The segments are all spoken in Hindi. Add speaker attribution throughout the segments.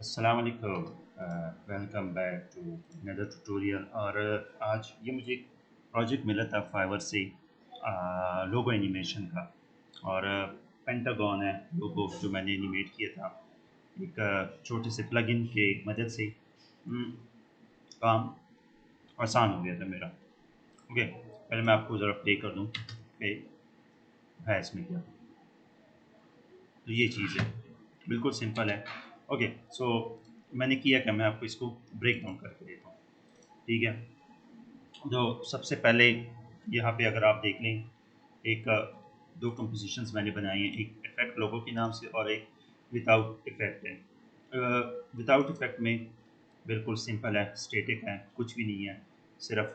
Speaker 1: अस्सलाम वालेकुम। Welcome back to another tutorial. और आज ये मुझे एक प्रोजेक्ट मिला था फाइवर से, लोगो एनिमेशन का। और पेंटागन है लोगो जो मैंने एनिमेट किया था एक छोटे से प्लगइन के मदद से। काम आसान हो गया था मेरा। ओके, पहले मैं आपको ज़रा प्ले कर दूँ कि है इसमें क्या। तो ये चीज़ है, बिल्कुल सिंपल है। ओके, सो मैंने किया क्या, मैं आपको इसको ब्रेक डाउन करके देता हूँ। ठीक है, तो सबसे पहले यहाँ पे अगर आप देख लें, एक दो कंपोजिशंस मैंने बनाई हैं, एक इफेक्ट लोगो के नाम से और एक विदाउट इफेक्ट है। विदाउट इफेक्ट में बिल्कुल सिंपल है, स्टेटिक है, कुछ भी नहीं है, सिर्फ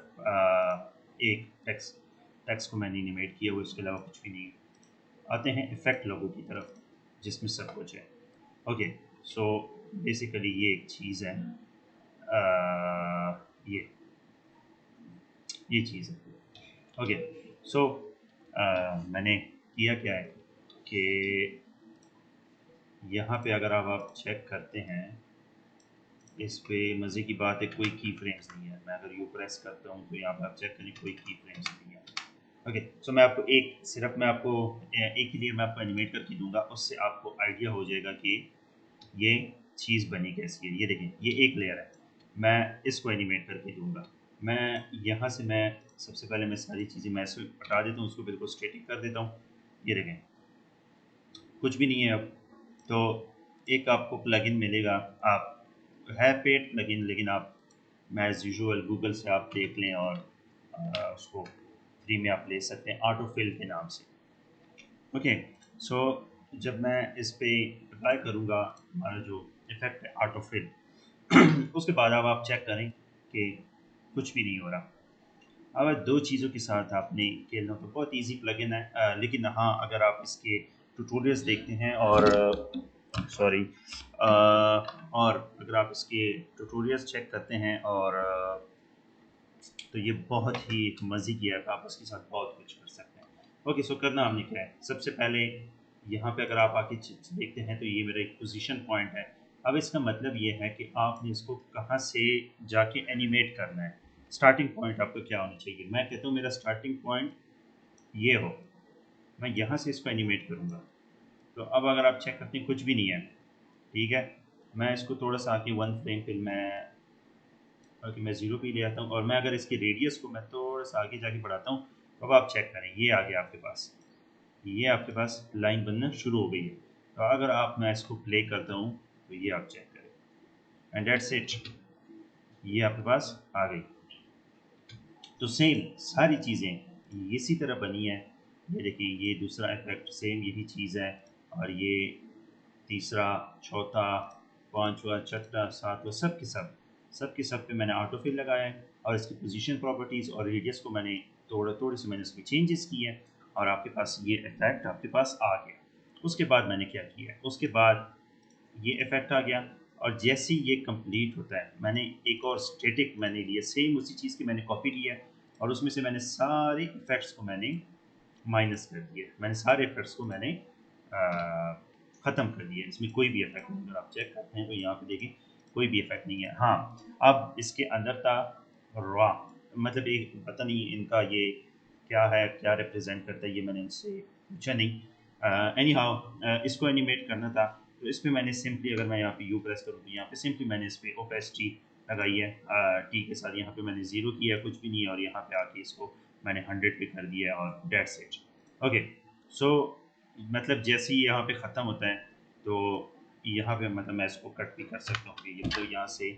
Speaker 1: एक टेक्स्ट टेक्स्ट को मैंने एनिमेट किया हुआ, इसके अलावा कुछ भी नहीं है। आते हैं इफेक्ट लोगो की तरफ, जिसमें सब कुछ है। ओके, सो बेसिकली ये एक चीज़ है, ये चीज़ है। ओके, सो मैंने किया क्या है कि यहाँ पे अगर आप चेक करते हैं, इस पे मज़े की बात है कोई की फ्रेम्स नहीं है। मैं अगर यू प्रेस करता हूँ तो यहाँ पे आप चेक करें, कोई की फ्रेम्स नहीं है। ओके, सो मैं आपको एक ही लिए मैं आपको एनिमेट करके दूंगा, उससे आपको आइडिया हो जाएगा कि ये चीज़ बनी कैसी है। ये देखें, ये एक लेयर है, मैं इसको एनिमेट करके दूंगा। मैं यहाँ से मैं सबसे पहले मैं सारी चीज़ें मैं इसको हटा देता हूँ, उसको बिल्कुल स्टेटिक कर देता हूँ। ये देखें, कुछ भी नहीं है अब। तो एक आपको प्लगइन मिलेगा, आप है पेड प्लगइन, लेकिन आप मैं एज़ यूजुअल गूगल से आप देख लें और उसको फ्री में आप ले सकते हैं, ऑटोफिल के नाम से। ओके, सो जब मैं इस पे अप्लाई करूँगा हमारा जो इफेक्ट है ऑटोफिल, उसके बाद अब आप चेक करें कि कुछ भी नहीं हो रहा। अब दो चीज़ों के साथ आपने खेलना, तो बहुत इजी प्लगइन है। लेकिन हाँ, अगर आप इसके ट्यूटोरियल्स देखते हैं और सॉरी और अगर आप इसके ट्यूटोरियल्स चेक करते हैं और तो ये बहुत ही एक मज़े की ऐप, आप उसके साथ बहुत कुछ कर सकते हैं। ओके, सो करना हमने क्या है, सबसे पहले यहाँ पे अगर आप आके देखते हैं तो ये मेरा एक पोजीशन पॉइंट है। अब इसका मतलब ये है कि आपने इसको कहाँ से जाके एनिमेट करना है। स्टार्टिंग पॉइंट आपका क्या होना चाहिए, मैं कहता हूँ मेरा स्टार्टिंग पॉइंट ये हो, मैं यहाँ से इसको एनिमेट करूँगा। तो अब अगर आप चेक करते हैं कुछ भी नहीं है। ठीक है, मैं इसको थोड़ा सा आके वन फ्रेम फिर मैं ज़ीरो पे ले आता हूँ, और मैं अगर इसकी रेडियस को मैं थोड़ा सा आगे जाके बढ़ाता हूँ, अब आप चेक करें, ये आ गया आपके पास, ये आपके पास लाइन बनना शुरू हो गई है। तो अगर आप मैं इसको प्ले करता हूँ तो ये आप चेक करें, एंड दैट्स इट, ये आपके पास आ गई। तो सेम सारी चीज़ें इसी तरह बनी है। ये देखिए, ये दूसरा इफेक्ट सेम यही चीज़ है, और ये तीसरा, चौथा, पांचवा, छठा, सातवां, सब के सब पे मैंने ऑटोफिल लगाया है, और इसकी पोजीशन प्रॉपर्टीज़ और रेडियस को मैंने थोड़े से मैंने इसमें चेंजेस किए हैं, और आपके पास ये इफेक्ट आपके पास आ गया। उसके बाद मैंने क्या किया है, उसके बाद ये इफेक्ट आ गया, और जैसे ही ये कंप्लीट होता है, मैंने एक और स्टेटिक मैंने लिया, सेम उसी चीज़ की मैंने कॉपी लिया है, और उसमें से मैंने सारे इफेक्ट्स को मैंने माइनस कर दिया, मैंने सारे इफेक्ट्स को मैंने ख़त्म कर दिया। इसमें कोई भी इफेक्ट नहीं, अगर आप चेक करते हैं तो यहाँ पे देखिए कोई भी इफेक्ट नहीं है। हाँ, अब इसके अंदर था रॉ, मतलब एक पता नहीं इनका ये क्या है, क्या रिप्रेजेंट करता है, ये मैंने इनसे पूछा नहीं। एनी हाउ इसको एनिमेट करना था, तो इस पर मैंने सिंपली, अगर मैं यहाँ पे यू प्रेस करूँ तो यहाँ पे सिंपली मैंने इस पर ओपेसिटी लगाई है, टी के साथ यहाँ पे मैंने ज़ीरो किया, कुछ भी नहीं है, और यहाँ पे आके इसको मैंने 100 पे कर दिया, और डेट्स इट। ओके, सो मतलब जैसे ही यहाँ पे ख़त्म होता है, तो यहाँ पे मतलब मैं इसको कट भी कर सकता हूँ कि ये तो यहाँ से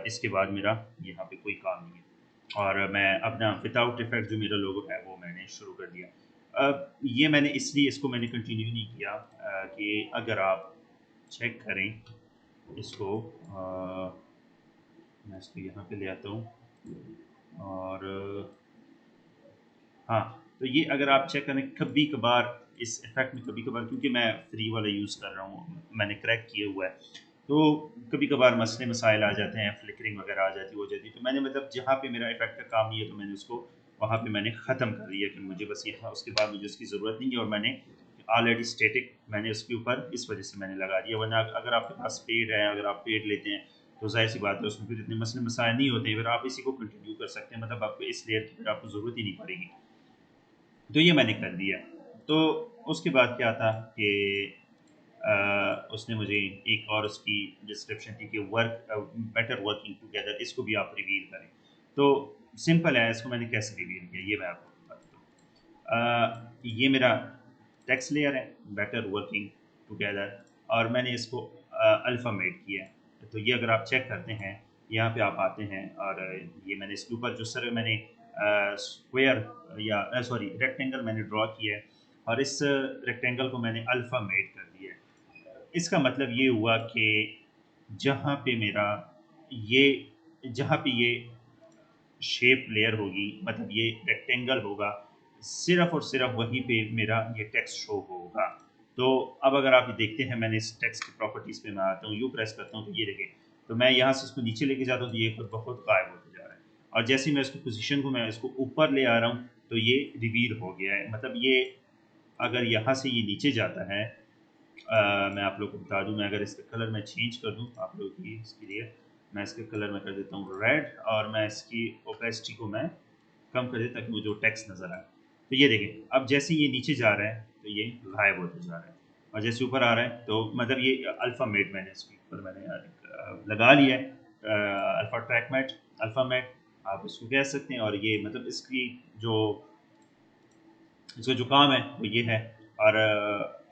Speaker 1: इसके बाद मेरा यहाँ पे कोई काम नहीं है, और मैं अपना विदाउट इफेक्ट जो मेरा लोगो है वो मैंने शुरू कर दिया। अब ये मैंने इसलिए इसको मैंने कंटिन्यू नहीं किया कि अगर आप चेक करें इसको, मैं इसको यहाँ पे ले आता हूँ, और हाँ, तो ये अगर आप चेक करें कभी कभार, इस इफेक्ट में कभी कभार, क्योंकि मैं फ्री वाला यूज़ कर रहा हूँ, मैंने क्रैक किया हुआ है, तो कभी कभार मसले मसाइल आ जाते हैं, फ्लिकरिंग वगैरह आ जाती हो जाती है, तो मैंने मतलब जहाँ पे मेरा इफेक्ट का काम नहीं है, तो मैंने उसको वहाँ पे मैंने ख़त्म कर दिया कि मुझे बस यहाँ, उसके बाद मुझे उसकी ज़रूरत नहीं है, और मैंने ऑलरेडी स्टैटिक मैंने उसके ऊपर इस वजह से मैंने लगा दिया, वरना अगर आपके पास पेड है, अगर आप पेड लेते हैं तो जाहिर सी बात है उसमें फिर इतने मसले मसाइल नहीं होते हैं, फिर आप इसी को कंटिन्यू कर सकते हैं, मतलब आपको इस लेयर की फिर आपको ज़रूरत ही नहीं पड़ेगी। तो ये मैंने कर दिया। तो उसके बाद क्या था कि उसने मुझे एक और उसकी डिस्क्रिप्शन थी कि वर्क बेटर वर्किंग टुगेदर, इसको भी आप रिवील करें। तो सिंपल है, इसको मैंने कैसे रिवील किया ये मैं आपको बताता हूँ। ये मेरा टेक्स्ट लेयर है, बेटर वर्किंग टुगेदर, और मैंने इसको अल्फ़ा मेड किया है। तो ये अगर आप चेक करते हैं, यहाँ पे आप आते हैं और ये मैंने इसके ऊपर जो सर मैंने स्क्वायर या सॉरी रेक्टेंगल मैंने ड्रॉ किया है, और इस रेक्टेंगल को मैंने अल्फ़ा मेड कर दिया है। इसका मतलब ये हुआ कि जहाँ पे मेरा ये जहाँ पे ये शेप लेयर होगी, मतलब ये रेक्टेंगल होगा, सिर्फ और सिर्फ वहीं पे मेरा ये टेक्स्ट शो होगा। तो अब अगर आप ये देखते हैं, मैंने इस टेक्स्ट की प्रॉपर्टीज़ पे मैं आता हूँ, यू प्रेस करता हूँ तो ये देखें, तो मैं यहाँ से इसको नीचे लेके जाता हूँ तो ये खुद बहुत गायब होता जा रहा है, और जैसे ही मैं इसको पोजीशन को मैं इसको ऊपर ले आ रहा हूँ तो ये रिवील हो गया है। मतलब ये अगर यहाँ से ये नीचे जाता है, मैं आप लोग को बता दूं, मैं अगर इसका कलर मैं चेंज कर दूं आप लोग की इसके लिए, मैं इसका कलर मैं कर देता हूँ रेड, और मैं इसकी ओपेसिटी को मैं कम कर देता ताकि वो जो टेक्स्ट नज़र आए। तो ये देखें, अब जैसे ये नीचे जा रहा है तो ये गायब होते जा रहा है, और जैसे ऊपर आ रहा है तो मतलब ये अल्फ़ा मेट मैंने इसके ऊपर मैंने लगा लिया है, alpha track mate, alpha mate आप इसको कह सकते हैं। और ये मतलब इसकी जो इसका जो काम है वो ये है। और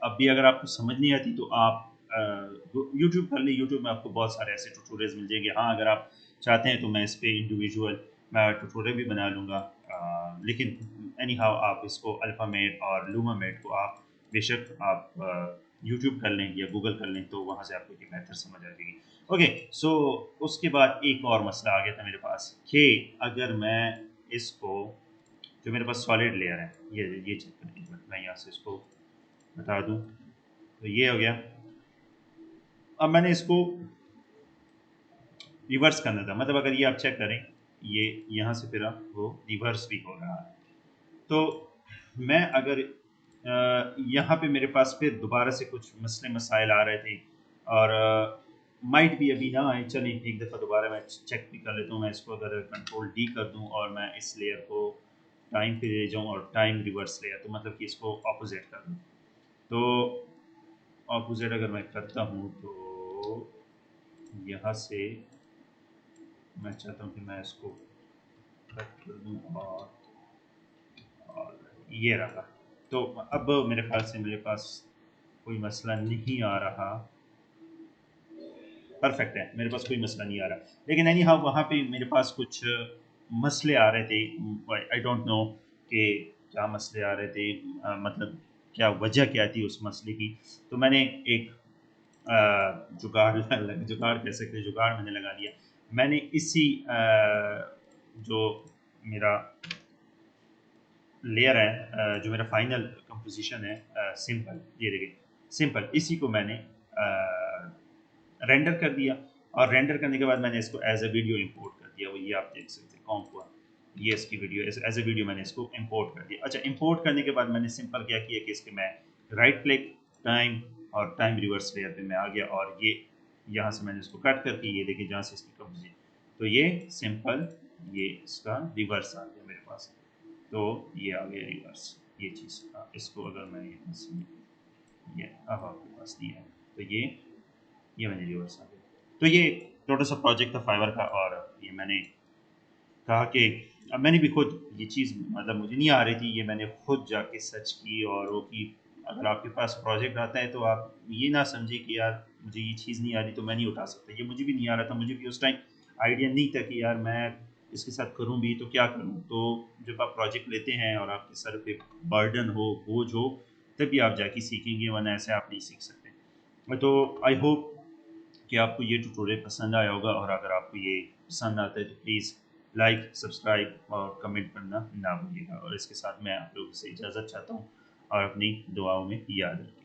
Speaker 1: अब भी अगर आपको समझ नहीं आती तो आप यूट्यूब कर लें, यूट्यूब में आपको बहुत सारे ऐसे ट्यूटोरियल्स मिल जाएंगे। हाँ, अगर आप चाहते हैं तो मैं इस पर इंडिविजुअल मैं ट्यूटोरियल भी बना लूँगा, लेकिन एनी हाउ आप इसको अल्फ़ामेट और लूमामेट को आप बेशक आप यूट्यूब कर लें या गूगल कर लें, तो वहाँ से आपको ये बेहतर समझ आ जाएगी। ओके, सो उसके बाद एक और मसला आ गया था मेरे पास कि अगर मैं इसको, जो मेरे पास सॉलिड लेयर है, ये चेक करने के बाद मैं यहाँ से इसको बता दूँ तो ये हो गया। अब मैंने इसको रिवर्स करना था, मतलब अगर ये आप चेक करें, ये यहाँ से फिर वो रिवर्स भी हो रहा है। तो मैं अगर यहाँ पे मेरे पास फिर दोबारा से कुछ मसले मसाइल आ रहे थे, और माइट भी अभी ना आए, चलिए एक दफ़ा दोबारा मैं चेक भी कर लेता हूँ। मैं इसको अगर कंट्रोल डी कर दूँ और मैं इस लेयर को टाइम पे ले जाऊँ और टाइम रिवर्स लेयर, तो मतलब कि इसको ऑपोजिट कर दूँ, तो ऑपोजिट अगर मैं करता हूँ तो यहाँ से मैं चाहता हूँ कि मैं इसको कट कर दूँ, और ये रहा। तो अब मेरे ख्याल से मेरे पास कोई मसला नहीं आ रहा, परफेक्ट है, मेरे पास कोई मसला नहीं आ रहा। लेकिन एनी हाँ, वहाँ पे मेरे पास कुछ मसले आ रहे थे, आई डोंट नो कि क्या मसले आ रहे थे, मतलब क्या वजह क्या थी उस मसले की। तो मैंने एक जुगाड़ जुगाड़ कह सकते हैं, जुगाड़ मैंने लगा लिया। मैंने इसी जो मेरा लेयर है, जो मेरा फाइनल कंपोजिशन है, सिंपल, ये देखिए सिंपल, इसी को मैंने रेंडर कर दिया, और रेंडर करने के बाद मैंने इसको एज ए वीडियो इंपोर्ट कर दिया। वो ये आप देख सकते हैं कॉम्प हुआ, ये इसकी वीडियो एज ए वीडियो मैंने इसको इंपोर्ट कर दिया। अच्छा, इंपोर्ट करने के बाद मैंने सिंपल क्या किया कि इसके मैं राइट क्लिक, टाइम और टाइम रिवर्स लेयर पे मैं आ गया, और ये यहाँ से मैंने इसको कट करके, ये देखिए जहाँ से इसकी कंपोजिशन, तो ये सिंपल, ये इसका रिवर्स आ गया मेरे पास। तो ये आ गया रिवर्स, ये चीज़। इसको अगर मैं यहाँ से, ये अब आपके पास दिया है, तो ये मैंने रिवर्स आ गया। तो ये छोटा सा प्रोजेक्ट था फाइवर का, और ये मैंने कहा कि अब मैंने भी खुद ये चीज़, मतलब मुझे नहीं आ रही थी, ये मैंने खुद जाके सर्च की और वो की। अगर आपके पास प्रोजेक्ट आता है तो आप ये ना समझिए कि यार मुझे ये चीज़ नहीं आ रही तो मैं नहीं उठा सकता। ये मुझे भी नहीं आ रहा था, मुझे भी उस टाइम आइडिया नहीं था कि यार मैं इसके साथ करूँ भी तो क्या करूँ। तो जब आप प्रोजेक्ट लेते हैं और आपके सर पे बर्डन हो, बोझ हो, तभी आप जाके सीखेंगे, वरना ऐसे आप नहीं सीख सकते। तो आई होप कि आपको ये ट्यूटोरियल पसंद आया होगा, और अगर आपको ये पसंद आता है तो प्लीज़ लाइक, सब्सक्राइब और कमेंट करना ना भूलिएगा। और इसके साथ मैं आप लोगों से इजाज़त चाहता हूँ, और अपनी दुआओं में याद रखिए।